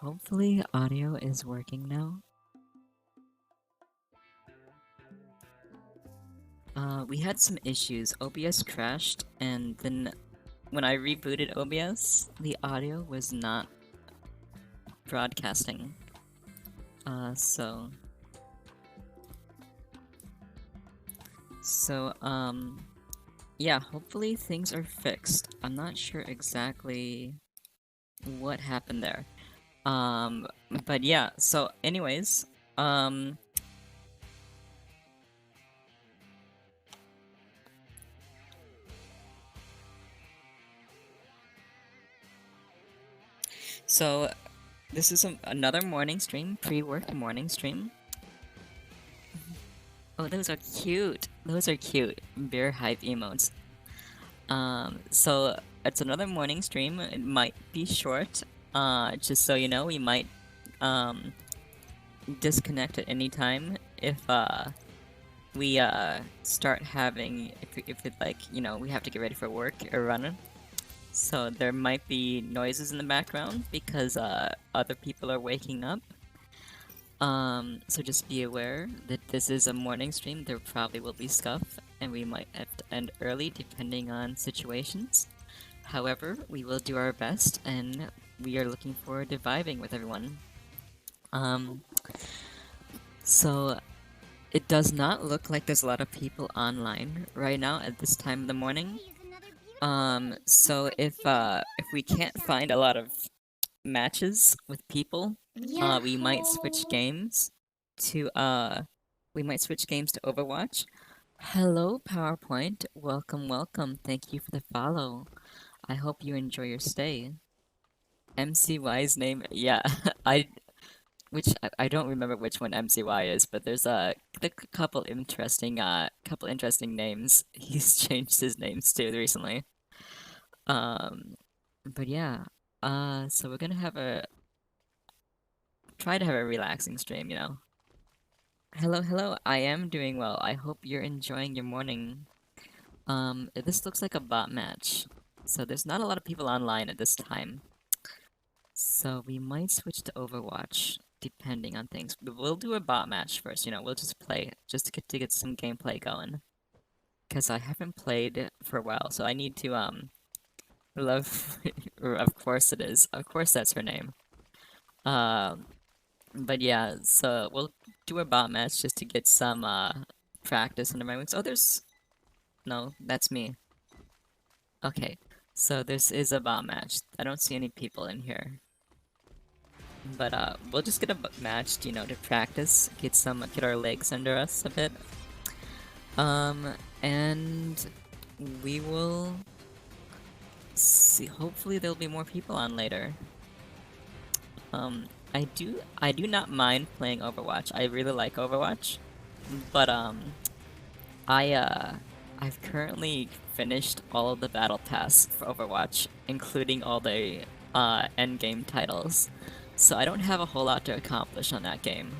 Hopefully audio is working now. We had some issues. OBS crashed, and then when I rebooted OBS, the audio was not broadcasting. Uh, so... So, yeah, hopefully things are fixed. I'm not sure exactly what happened there. But yeah, so anyways, um... So, this is another morning stream, pre-work morning stream. Oh, those are cute. Those are cute. Bear hype emotes. So it's another morning stream. It might be short. Just so you know, we might um disconnect at any time if we start having if it like we have to get ready for work or running. So there might be noises in the background because other people are waking up. So just be aware that this is a morning stream. There probably will be stuff, and we might have to end early depending on situations. However, we will do our best, and we are looking forward to vibing with everyone. Um, so it does not look like there's a lot of people online right now at this time of the morning. So if we can't find a lot of matches with people, we might switch games to Overwatch. Hello, PowerPoint. Welcome, welcome. Thank you for the follow. I hope you enjoy your stay. MCY's name, yeah, I don't remember which one MCY is, but there's a couple interesting names. He's changed his names too recently. But yeah, so we're gonna try to have a relaxing stream, you know. Hello, hello. I am doing well. I hope you're enjoying your morning. This looks like a bot match. So there's not a lot of people online at this time. So we might switch to Overwatch, depending on things. But we'll do a bot match first, you know, we'll just play, just to get some gameplay going. Because I haven't played for a while, so I need to, love... of course it is. Of course that's her name. But yeah, so we'll do a bot match just to get some, practice under my wings. Oh, there's... No, that's me. Okay, so this is a bot match. I don't see any people in here. But we'll just get a match, you know, to practice, get our legs under us a bit. And we will see. Hopefully there'll be more people on later. I do not mind playing Overwatch. I really like Overwatch, but I've currently finished all of the battle pass for Overwatch, including all the endgame titles. So I don't have a whole lot to accomplish on that game.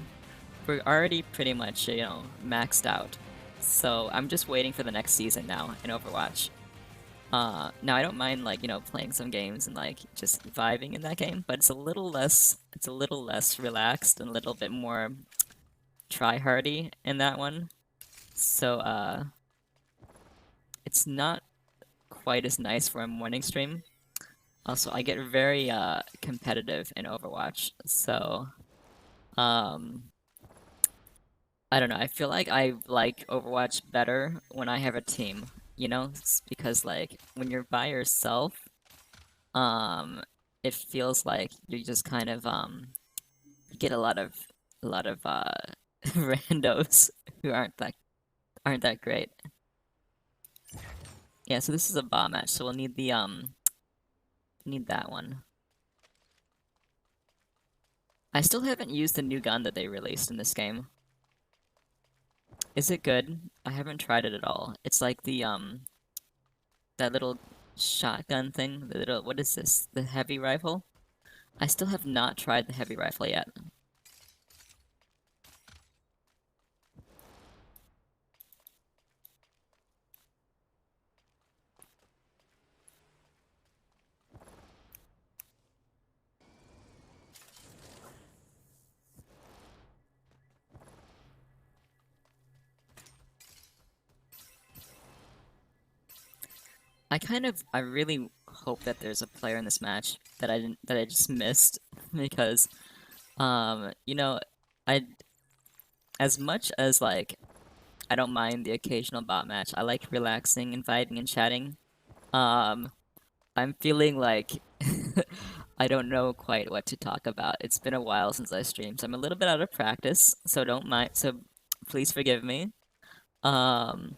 We're already pretty much, you know, maxed out. So I'm just waiting for the next season now in Overwatch. Now I don't mind, like, you know, playing some games and like just vibing in that game, but it's a little less relaxed and a little bit more try-hardy in that one. So it's not quite as nice for a morning stream. Also, I get very competitive in Overwatch, so I don't know. I feel like I like Overwatch better when I have a team, you know? Because like when you're by yourself, it feels like you're just kind of you get a lot of randos who aren't that great. Yeah, so this is a bot match, so we'll need the need that one. I still haven't used the new gun that they released in this game. Is it good? I haven't tried it at all. It's like the that little shotgun thing, the little, what is this? The heavy rifle? I still have not tried the heavy rifle yet. I really hope that there's a player in this match that I just missed because you know, I as much as like I don't mind the occasional bot match, I like relaxing and vibing and chatting. Um, I'm feeling like I don't know quite what to talk about. It's been a while since I streamed, so I'm a little bit out of practice, so don't mind, so please forgive me. Um,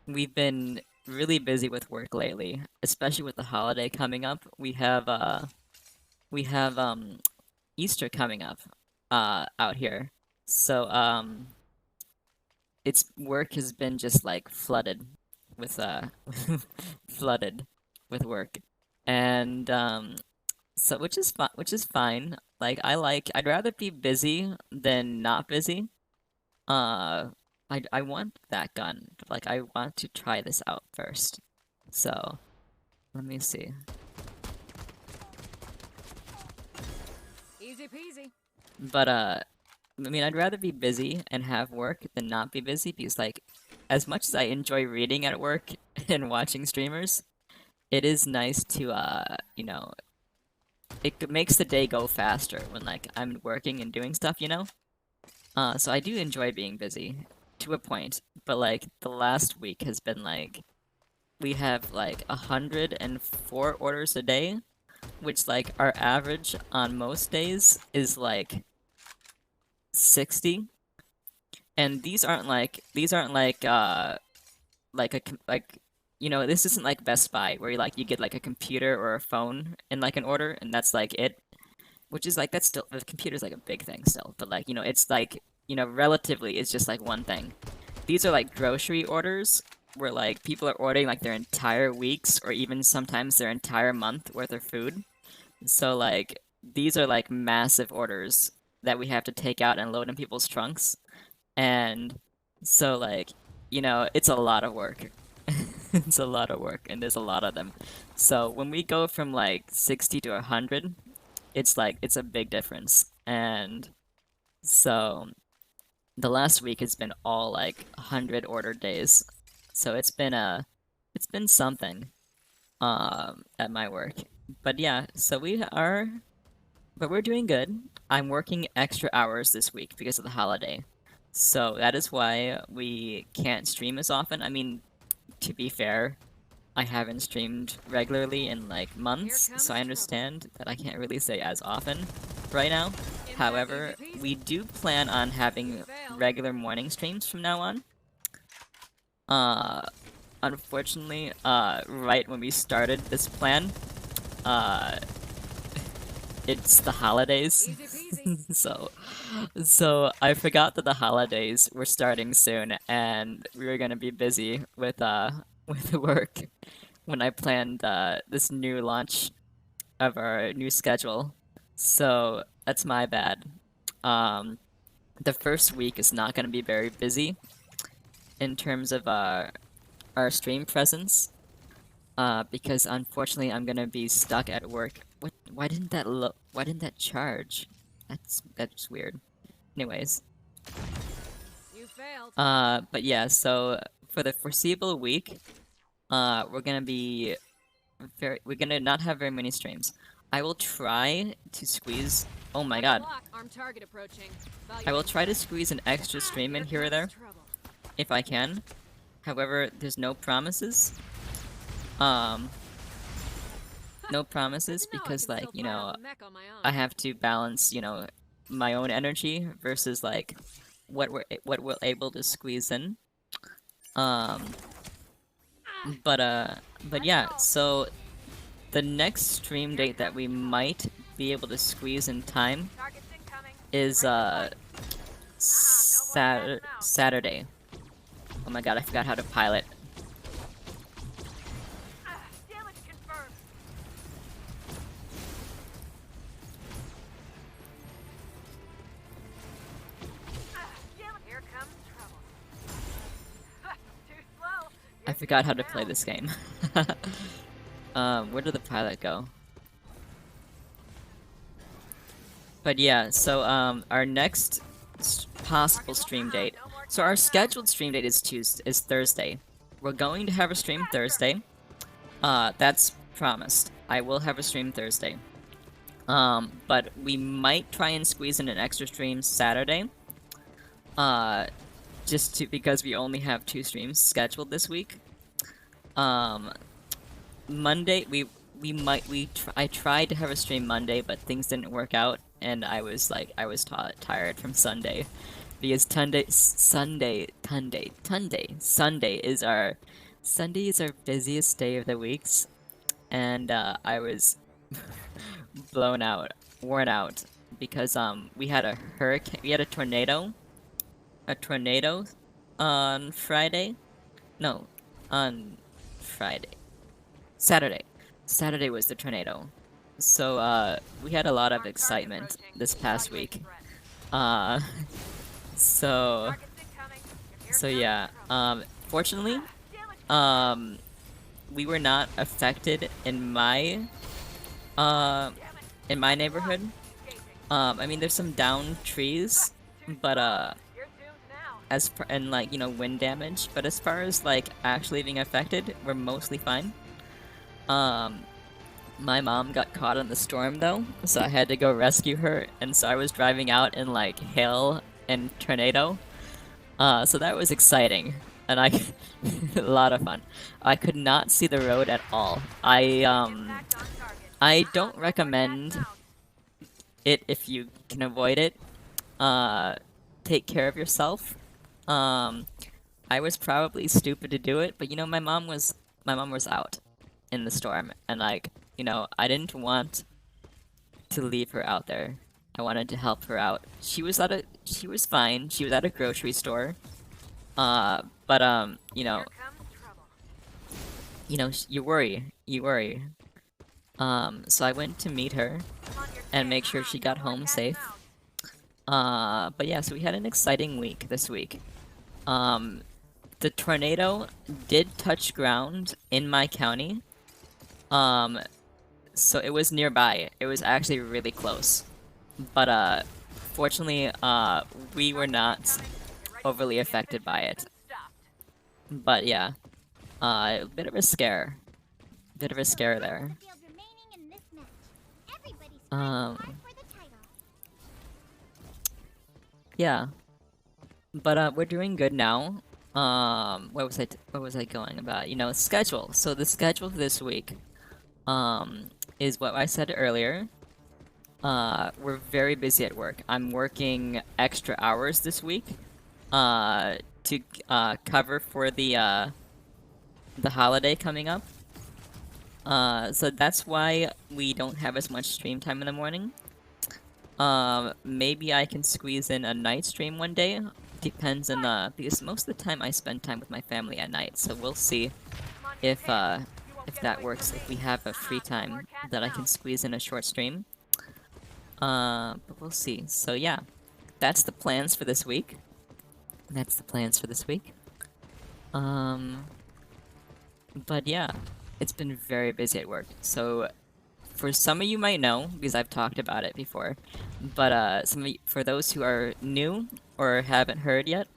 we've been really busy with work lately, especially with the holiday coming up. We have Easter coming up out here. So its work has been just like flooded with flooded with work. And so which is fine. Like I'd rather be busy than not busy. Uh I want that gun, but like I want to try this out first. So let me see. Easy peasy. But I mean I'd rather be busy and have work than not be busy because like as much as I enjoy reading at work and watching streamers, it is nice to you know, makes the day go faster when like I'm working and doing stuff, you know? So I do enjoy being busy to a point, but like the last week has been like we have like 104 orders a day, which like our average on most days is like 60. And these aren't like like you know, this isn't like Best Buy where you get like a computer or a phone in like an order and that's like it, which is like that's still the computer's like a big thing still, but like, you know, it's like, you know, relatively it's just like one thing. These are like grocery orders where like people are ordering like their entire weeks or even sometimes their entire month worth of food. So like these are like massive orders that we have to take out and load in people's trunks. And so like, you know, it's a lot of work. It's a lot of work and there's a lot of them. So when we go from like 60 to 100, it's like it's a big difference. And so the last week has been all like 100 order days. So it's been something at my work. But yeah, so we're doing good. I'm working extra hours this week because of the holiday. So that is why we can't stream as often. I mean, to be fair, I haven't streamed regularly in like months, so I understand that I can't really say as often right now. However, we do plan on having regular morning streams from now on. Uh, unfortunately, right when we started this plan, uh, it's the holidays. so so I forgot that the holidays were starting soon and we were gonna be busy with with work when I planned this new launch of our new schedule. So that's my bad. Um the first week is not gonna be very busy in terms of our stream presence. Because unfortunately I'm gonna be stuck at work. What? Why didn't that charge? That's weird. Anyways, You failed. but yeah. So for the foreseeable week, we're gonna not have very many streams. I will try to squeeze. Oh my god! Armed target approaching. I will try to squeeze an extra stream in here or there if I can. However, there's no promises. Um, no promises because like, you know, I have to balance, you know, my own energy versus like what we're able to squeeze in. Um, but yeah, so the next stream date that we might be able to squeeze in time is Saturday. Oh my god, I forgot how to pilot. I forgot how to play this game. Where did the pilot go? But yeah, so our next possible stream date. So our scheduled stream date is Thursday. We're going to have a stream Thursday. That's promised. I will have a stream Thursday. But we might try and squeeze in an extra stream Saturday. Uh, just because we only have 2 streams scheduled this week. Um, Monday I tried to have a stream Monday, but things didn't work out, and I was tired from Sunday, because Sunday is our busiest day of the weeks, and I was worn out, because we had a tornado on Friday. No, on Friday. Saturday. Saturday was the tornado. So, we had a lot of excitement this past week. Uh, so, yeah. Fortunately, um, we were not affected in my neighborhood. I mean, there's some downed trees, but, and like, wind damage, but as far as like actually being affected, we're mostly fine. My mom got caught in the storm though, so I had to go rescue her, and so I was driving out in like hail and tornado. So that was exciting, and a lot of fun. I could not see the road at all. I don't recommend it if you can avoid it. Take care of yourself. I was probably stupid to do it, but my mom was out in the storm, and like, I didn't want to leave her out there. I wanted to help her out. She was fine. She was at a grocery store. But you worry. So I went to meet her and make sure she got home safe. But yeah, so we had an exciting week this week. The tornado did touch ground in my county. So it was nearby. It was actually really close. But, fortunately, we were not overly affected by it. But yeah, a bit of a scare. Bit of a scare there. Yeah. But, we're doing good now. What was I going about? Schedule. So the schedule for this week, is what I said earlier. We're very busy at work. I'm working extra hours this week, to, cover for the holiday coming up. So that's why we don't have as much stream time in the morning. Maybe I can squeeze in a night stream one day. Depends on because most of the time I spend time with my family at night, so we'll see if that works, if we have a free time that I can squeeze in a short stream. But we'll see. So yeah, that's the plans for this week. But yeah, it's been very busy at work. So for some of you might know, because I've talked about it before, but for those who are new or haven't heard yet,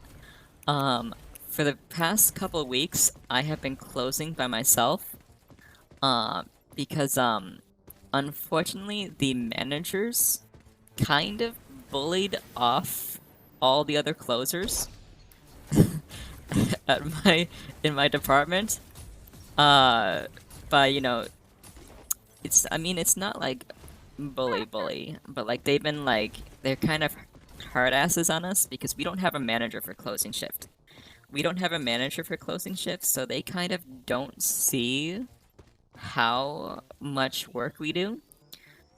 for the past couple of weeks, I have been closing by myself, because unfortunately the managers kind of bullied off all the other closers in my department. But it's not like bully, but like they're kind of hard asses on us because we don't have a manager for closing shift. So they kind of don't see how much work we do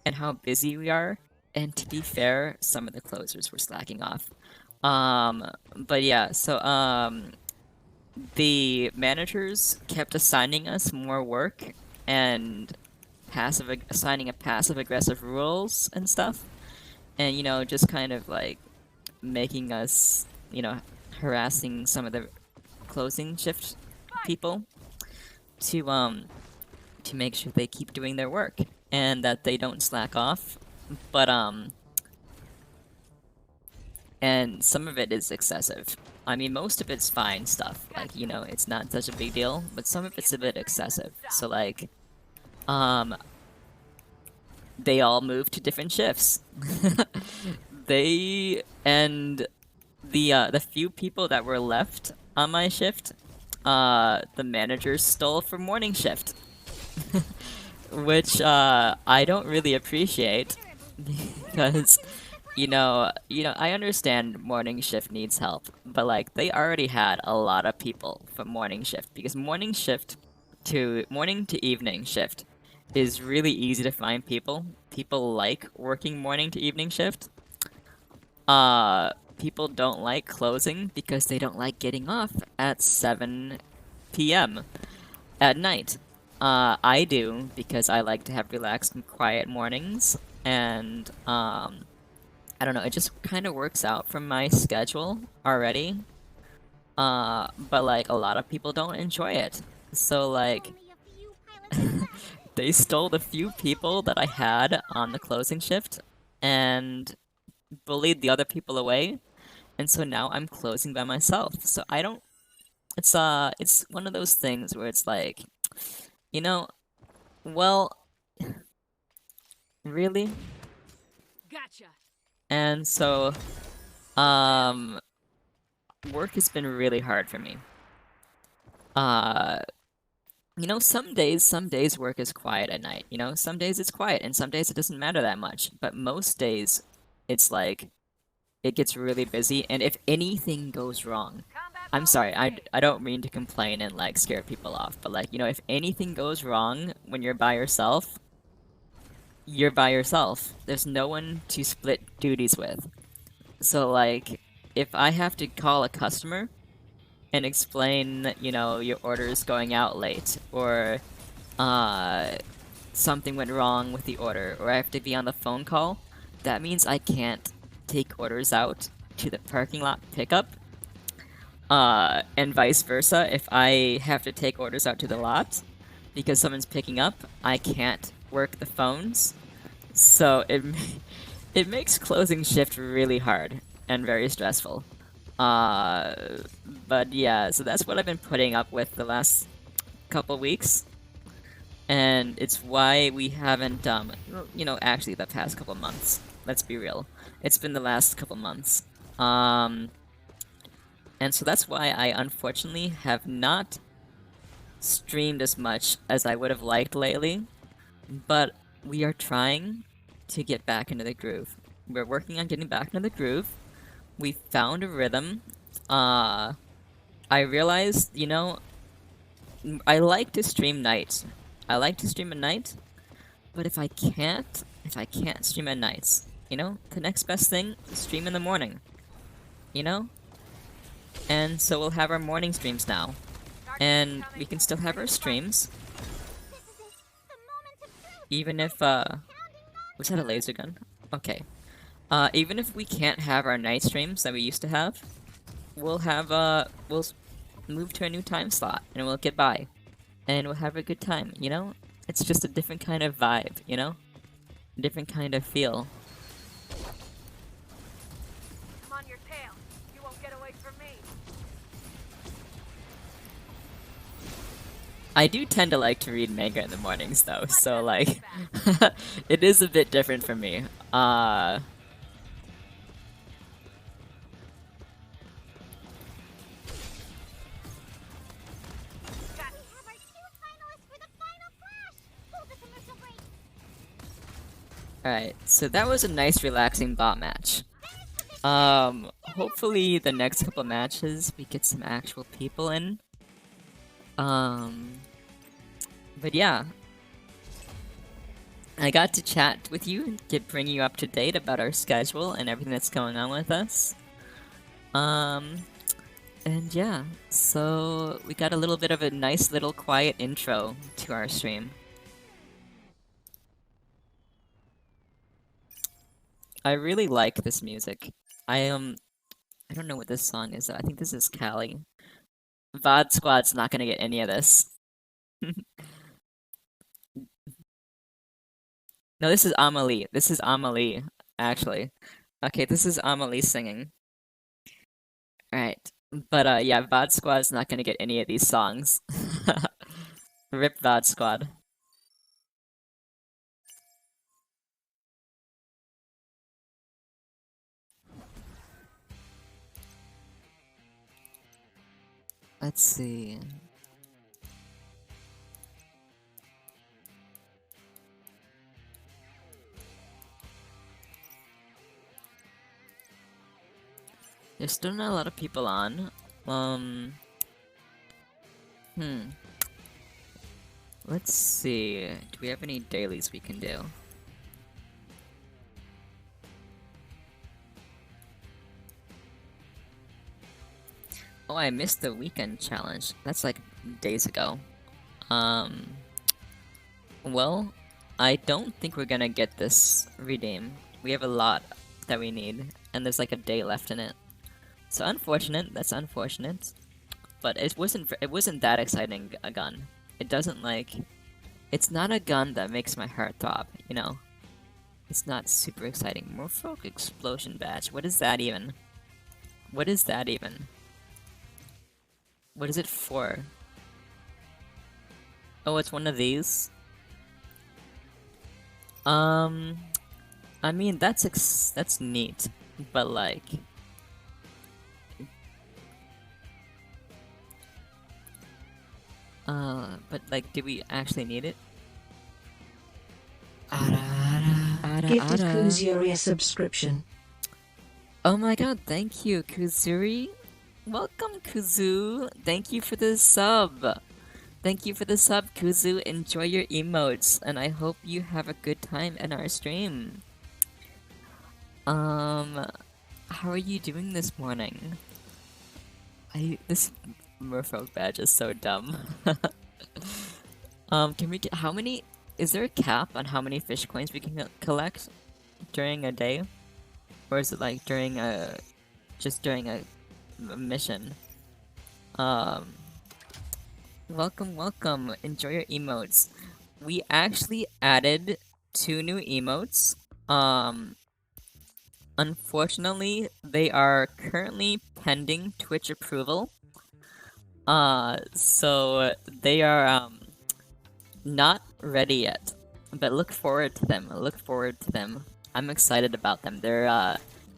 and how busy we are. And to be fair, some of the closers were slacking off. But yeah, so the managers kept assigning us more work and assigning a passive aggressive rules and stuff, and just kind of like making us, harassing some of the closing shift people to make sure they keep doing their work and that they don't slack off. But and some of it is excessive. I mean, most of it's fine stuff. Like, you know, it's not such a big deal, but some of it's a bit excessive. So, like, um, they all moved to different shifts. They and the few people that were left on my shift, the managers stole for morning shift, which I don't really appreciate because I understand morning shift needs help, but like they already had a lot of people for morning shift because morning to evening shift is really easy to find people. People like working morning to evening shift. People don't like closing because they don't like getting off at 7 p.m. at night. I do because I like to have relaxed and quiet mornings, and I don't know, it just kind of works out from my schedule already. But like a lot of people don't enjoy it. So like they stole the few people that I had on the closing shift and bullied the other people away. And so now I'm closing by myself. So I don't it's one of those things where it's like, you know, well, really? Gotcha. And so um work has been really hard for me. Uh some days work is quiet at night. Some days it's quiet and some days it doesn't matter that much. But most days it's like it gets really busy and if anything goes wrong, Combat I'm mode sorry, engaged. I don't mean to complain and like scare people off, but like, if anything goes wrong when you're by yourself, you're by yourself. There's no one to split duties with. So like if I have to call a customer and explain that, your order is going out late, or uh, something went wrong with the order, or I have to be on the phone call, that means I can't take orders out to the parking lot pickup. And vice versa, if I have to take orders out to the lot because someone's picking up, I can't work the phones. So it makes closing shift really hard and very stressful. Uh, but yeah, so that's what I've been putting up with the last couple weeks, and it's why we haven't, actually the past couple months. Let's be real, it's been the last couple months. Um, and so that's why I unfortunately have not streamed as much as I would have liked lately, but we are trying to get back into the groove. We're working on getting back into the groove. We found a rhythm. I realized, I like to stream nights. I like to stream at night, but if I can't stream at nights, the next best thing, stream in the morning, you know? And so we'll have our morning streams now. Target And we incoming. can still have our Ready to fight. streams, This is it. The moment of truth. even if, Counting was that a laser gun? Okay. Even if we can't have our night streams that we used to have, we'll move to a new time slot, and we'll get by. And we'll have a good time, It's just a different kind of vibe, A different kind of feel. I'm on your tail. You won't get away from me. I do tend to like to read manga in the mornings, though, so, Let like, that it is a bit different for me. Gotcha. We have our two finalists for the final clash. Hold the commercial break. Alright, so that was a nice relaxing bot match. Hopefully the next couple matches we get some actual people in. But yeah. I got to chat with you and bring you up to date about our schedule and everything that's going on with us. And yeah, so we got a little bit of a nice little quiet intro to our stream. I really like this music. I don't know what this song is. I think this is Cali. VOD Squad's not gonna get any of this. No, this is Amelie. This is Amelie, actually. Okay, this is Amelie singing. Alright. But yeah, VOD Squad's not gonna get any of these songs. Rip VOD Squad. Let's see. There's still not a lot of people on. Hmm. Let's see. Do we have any dailies we can do? Oh, I missed the weekend challenge. That's like days ago. Um, well, I don't think we're gonna get this redeem. We have a lot that we need, and there's like a day left in it. So unfortunate. That's unfortunate. But it wasn't that exciting a gun. It doesn't like. It's not a gun that makes my heart throb. You know. It's not super exciting. Merfolk explosion badge. What is that even? What is that even? What is it for? Oh, it's one of these. I mean that's neat, but like, but like, do we actually need it? Gifted Kuzuri a subscription. Oh my god, thank you, Kuzuri. Welcome, Kuzu. Thank you for the sub. Thank you for the sub, Kuzu. Enjoy your emotes, and I hope you have a good time in our stream. How are you doing this morning? This Merfolk badge is so dumb. Can we get how many? Is there a cap on how many fish coins we can collect during a day, or is it like just during a mission? Welcome, welcome. Enjoy your emotes. We actually added 2 new emotes. Unfortunately, they are currently pending Twitch approval. So they are not ready yet. But look forward to them. Look forward to them. I'm excited about them. They're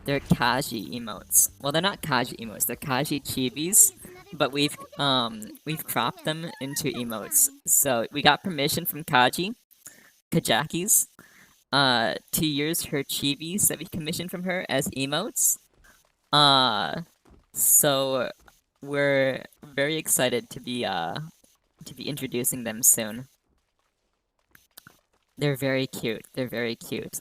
Kaji emotes. Well, they're not Kaji emotes. They're Kaji chibis, but we've cropped them into emotes. So we got permission from Kajaki's, to use her chibis that we commissioned from her as emotes. So we're very excited to be introducing them soon. They're very cute. They're very cute.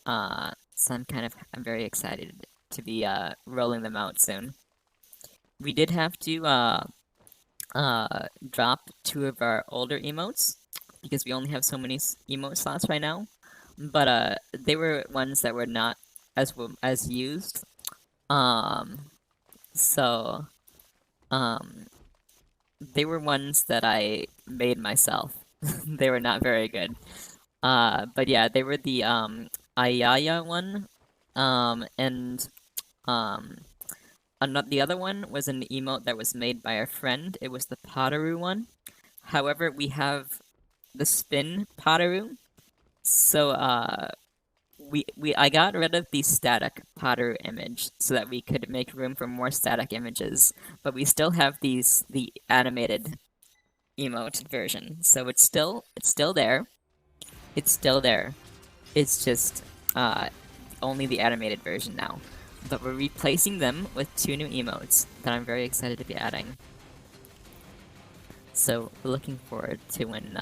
So I'm very excited to be rolling them out soon. We did have to drop 2 of our older emotes because we only have so many emote slots right now. But they were ones that were not as used. So they were ones that I made myself. They were not very good. But yeah, they were the Ayaya one, and the other one was an emote that was made by a friend. It was the Potaru one. However, we have the spin Potaru. So I got rid of the static Potaru image so that we could make room for more static images, but we still have the animated emote version. So it's still there. It's still there. It's just only the animated version now. But we're replacing them with 2 new emotes that I'm very excited to be adding. So we're looking forward to when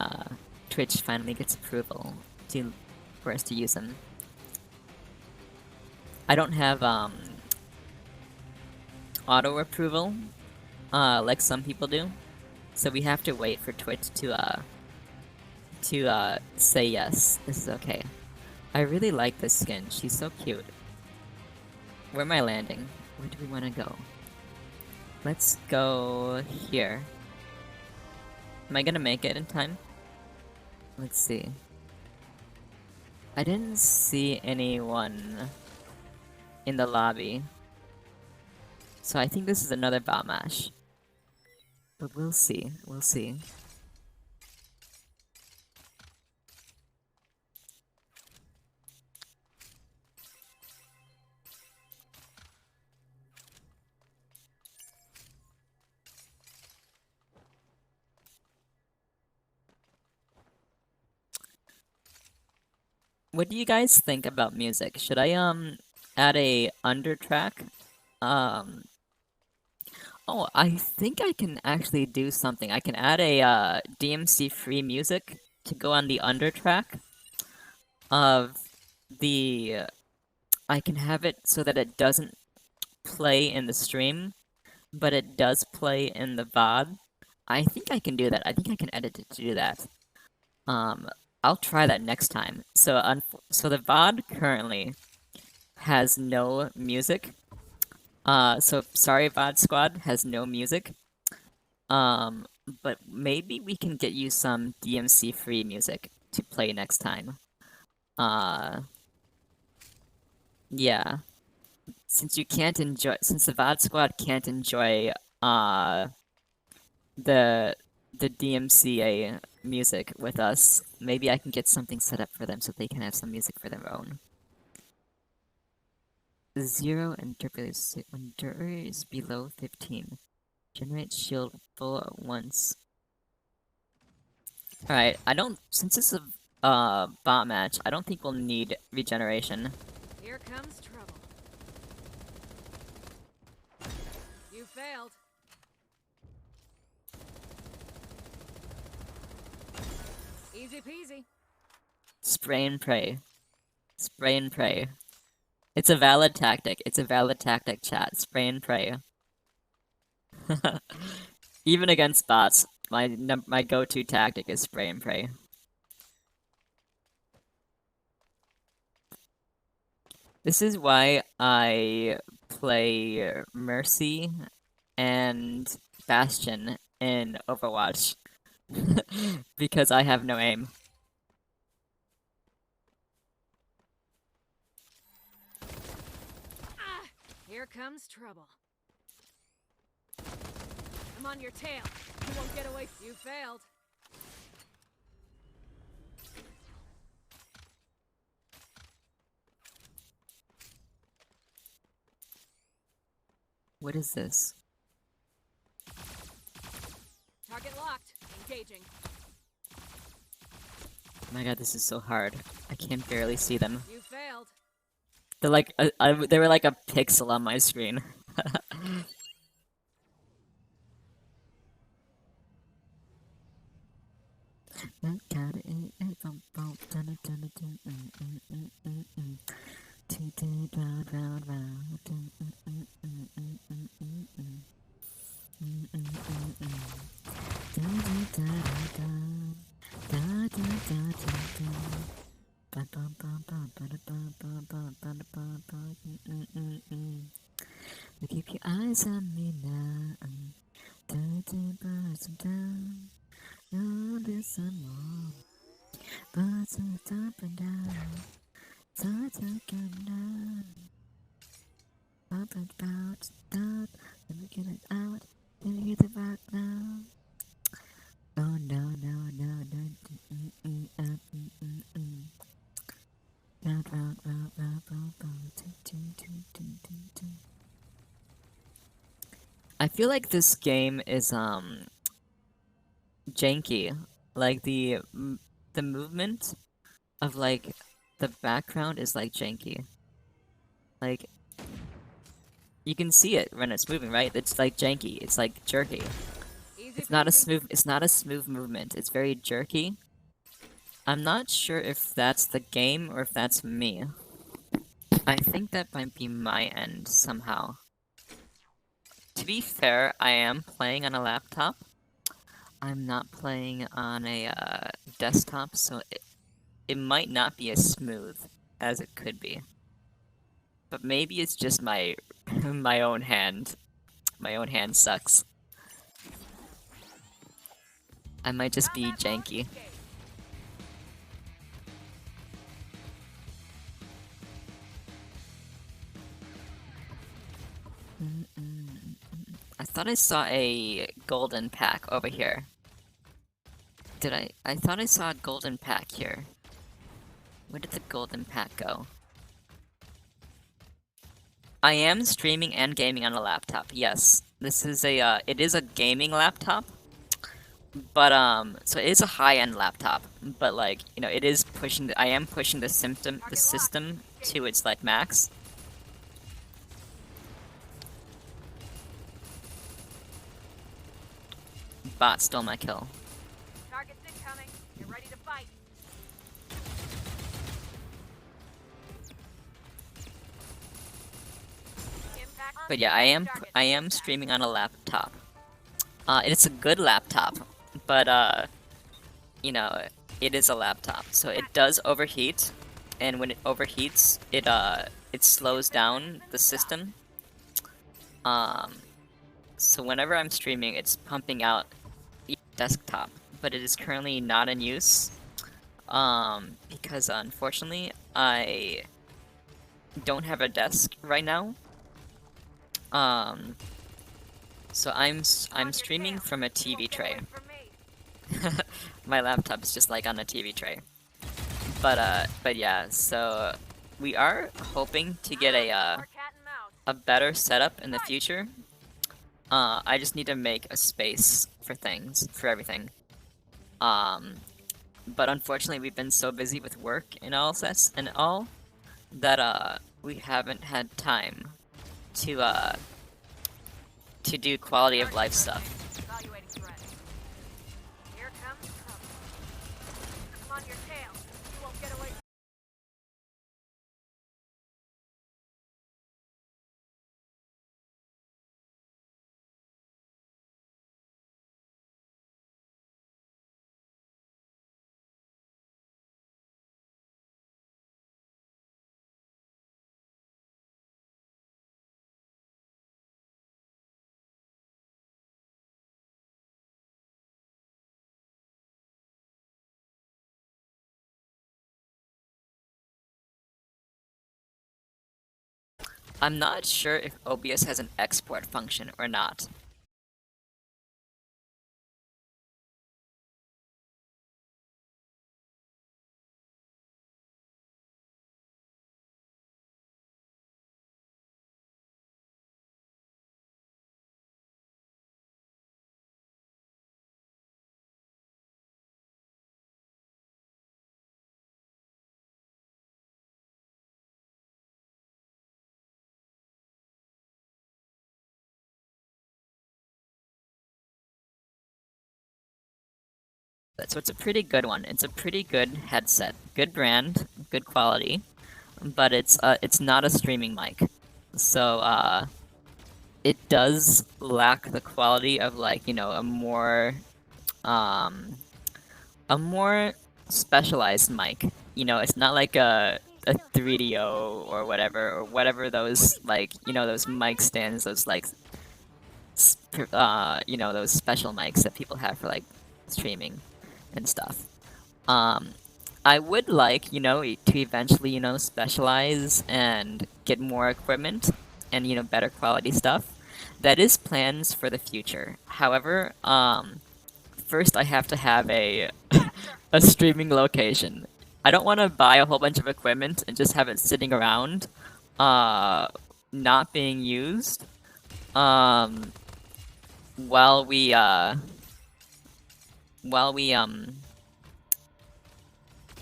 Twitch finally gets approval for us to use them. I don't have auto approval like some people do, so we have to wait for Twitch to say yes, this is okay. I really like this skin. She's so cute. Where am I landing? Where do we want to go? Let's go here. Am I gonna make it in time? Let's see. I didn't see anyone in the lobby. So I think this is another bot mash. But we'll see. We'll see. What do you guys think about music? Should I add a under track? Um Oh, I think I can actually do something. I can add a DMC free music to go on the under track of the I can have it so that it doesn't play in the stream, but it does play in the VOD. I think I can do that. I think I can edit it to do that. Um, I'll try that next time. So the VOD currently has no music. So sorry, VOD Squad has no music. But maybe we can get you some DMC free music to play next time. Yeah. Since the VOD Squad can't enjoy, the DMCA music with us, maybe I can get something set up for them so they can have some music for their own. 0 interpolates when Dur is below 15. Generate shield full at once. Alright, since it's a bot match, I don't think we'll need regeneration. Here comes trouble. You failed. Easy peasy. Spray and pray. Spray and pray. It's a valid tactic. It's a valid tactic, chat. Spray and pray. Even against bots, my go-to tactic is spray and pray. This is why I play Mercy and Bastion in Overwatch. Because I have no aim. Here comes trouble. I'm on your tail. You won't get away. You failed. What is this? Target locked. Engaging. Oh my god, this is so hard. I can barely see them. You failed. They're like, they were like a pixel on my screen. Keep your eyes on me now. Birds down. No, there's some more. Birds are up and down. Birds are coming down. Up and about, down. Let me get it out. Let me get it back now. Oh no, no, no, no. I feel like this game is janky. Like the movement of like the background is like janky. Like you can see it when it's moving, right? It's like janky. It's like jerky. It's not a smooth movement. It's very jerky. I'm not sure if that's the game or if that's me. I think that might be my end somehow. To be fair, I am playing on a laptop. I'm not playing on a desktop, so it might not be as smooth as it could be. But maybe it's just my my own hand. My own hand sucks. I might just be janky. thought I saw a golden pack over here. Did I? I thought I saw a golden pack here. Where did the golden pack go? I am streaming and gaming on a laptop, yes. This is a, it is a gaming laptop. But, so it is a high-end laptop. But, like, you know, it is pushing I am pushing the system to its, like, max. Bot stole my kill. Target's incoming. Get ready to fight. Impact. But yeah, I am streaming on a laptop. It's a good laptop, but you know, it is a laptop, so it does overheat, and when it overheats, it slows down the system. So whenever I'm streaming, it's pumping out the desktop, but it is currently not in use, because unfortunately, I don't have a desk right now. So I'm streaming from a TV tray. My laptop's just like on a TV tray. But yeah, so we are hoping to get a better setup in the future. I just need to make a space for things, for everything. But unfortunately we've been so busy with work and all that we haven't had time to do quality of life stuff. Evaluating threat. Here comes trouble. I'm on your tail. You won't get away. I'm not sure if OBS has an export function or not. So it's a pretty good one. It's a pretty good headset. Good brand, good quality, but it's not a streaming mic. So it does lack the quality of, like, you know, um a more specialized mic. You know, it's not like a 3DO or whatever those, like, you know, those mic stands, those like you know, those special mics that people have for like streaming and stuff. I would like, you know, to eventually, you know, specialize and get more equipment and, you know, better quality stuff. That is plans for the future. However, first I have to have a a streaming location. I don't want to buy a whole bunch of equipment and just have it sitting around, not being used, um, while we,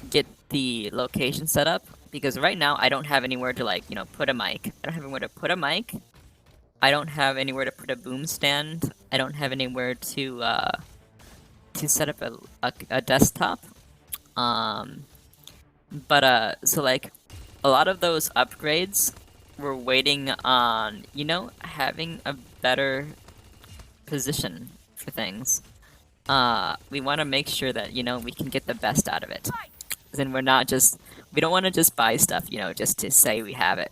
get the location set up, because right now I don't have anywhere to, like, you know, put a mic. I don't have anywhere to put a mic. I don't have anywhere to put a boom stand. I don't have anywhere to set up a desktop. So like, a lot of those upgrades we're waiting on, you know, having a better position for things. We want to make sure that, you know, we can get the best out of it. Then we don't want to just buy stuff, you know, just to say we have it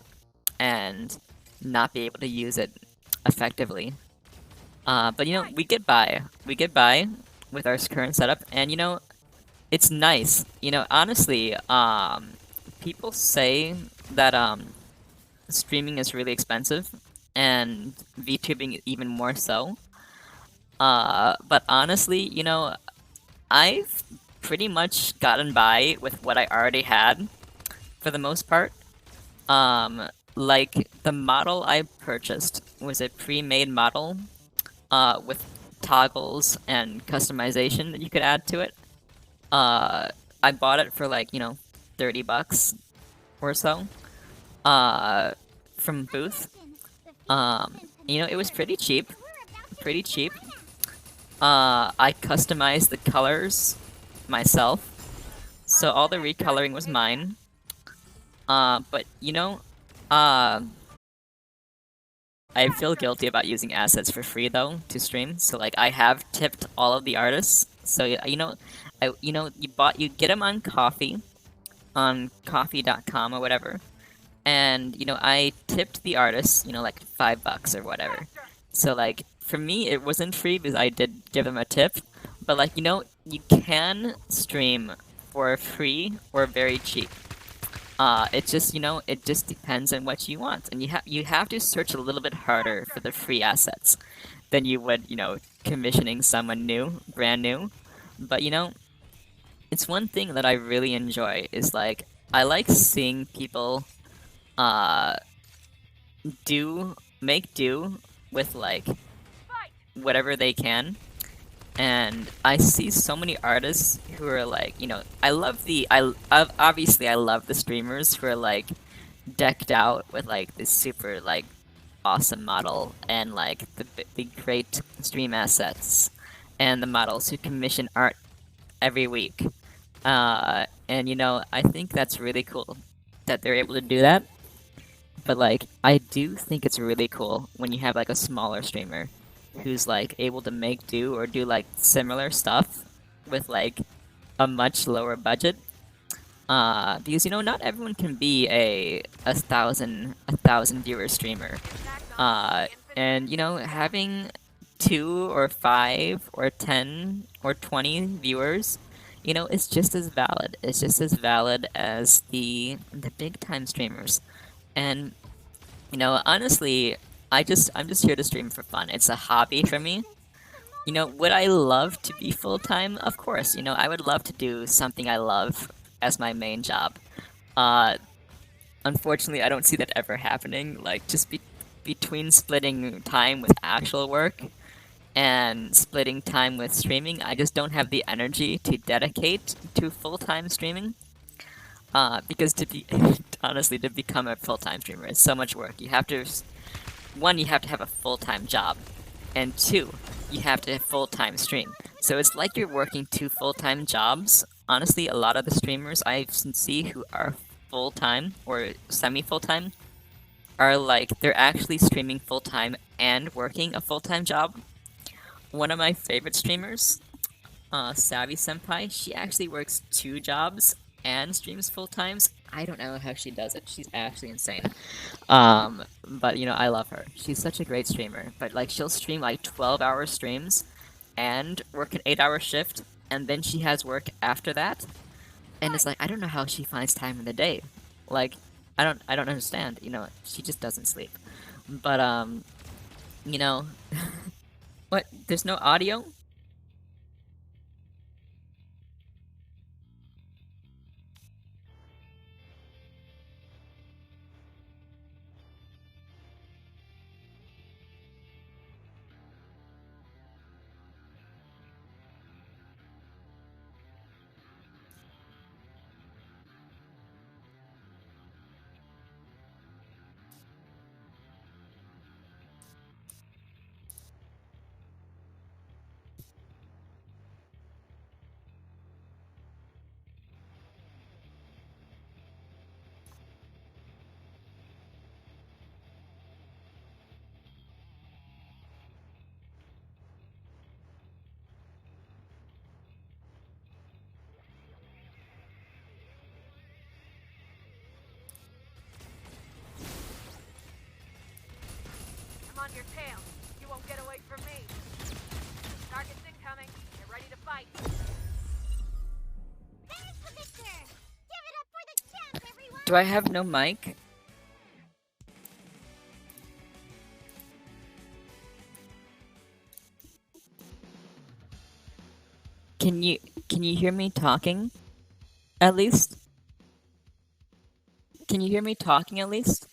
and not be able to use it effectively. But you know, we get by with our current setup, and you know, it's nice. You know, honestly, people say that streaming is really expensive, and VTubing even more so. But honestly, you know, I've pretty much gotten by with what I already had for the most part. Like the model I purchased was a pre-made model, with toggles and customization that you could add to it. I bought it for like, you know, $30 or so, uh, from Booth. You know, it was pretty cheap, pretty cheap. I customized the colors myself, so all the recoloring was mine. But you know, uh, I feel guilty about using assets for free though to stream. So like, I have tipped all of the artists. So you know, you get them on Coffee, on Coffee.com or whatever, and you know, I tipped the artists, you know, like $5 or whatever. So like, for me, it wasn't free because I did give them a tip, but like, you know, you can stream for free or very cheap. It just, you know, it just depends on what you want, and you have to search a little bit harder for the free assets than you would, you know, commissioning someone new, brand new. But you know, it's one thing that I really enjoy is like, I like seeing people uh make do with like whatever they can. And I see so many artists who are like, you know, obviously I love the streamers who are like decked out with like this super like awesome model and like the great stream assets, and the models who commission art every week. And you know, I think that's really cool that they're able to do that. But like, I do think it's really cool when you have like a smaller streamer who's like able to make do or do like similar stuff with like a much lower budget. Because you know, not everyone can be a thousand viewer streamer. And you know, having 2 or 5 or 10 or 20 viewers, you know, it's just as valid. It's just as valid as the big time streamers. And you know, honestly, I'm just here to stream for fun. It's a hobby for me. You know, would I love to be full time? Of course. You know, I would love to do something I love as my main job. Uh, Unfortunately, I don't see that ever happening. Like, just between splitting time with actual work and splitting time with streaming, I just don't have the energy to dedicate to full time streaming. Because to be honestly, to become a full time streamer, it's so much work. You have to, one, you have to have a full time job, and two, you have to full time stream. So it's like you're working 2 full time jobs. Honestly, a lot of the streamers I see who are full time or semi full time are like, they're actually streaming full time and working a full time job. One of my favorite streamers, Savvy Senpai, she actually works 2 jobs and streams full times. I don't know how she does it. She's actually insane. But you know, I love her. She's such a great streamer. But like, she'll stream like 12-hour streams and work an 8-hour shift, and then she has work after that. And it's like, I don't know how she finds time in the day. Like, I don't understand. You know, she just doesn't sleep. But you know, what? There's no audio? I'm on your tail. You won't get away from me. Target's incoming. Get ready to fight. There's the victor! Give it up for the champ, everyone! Do I have no mic? Can you can you hear me talking? At least? Can you hear me talking at least?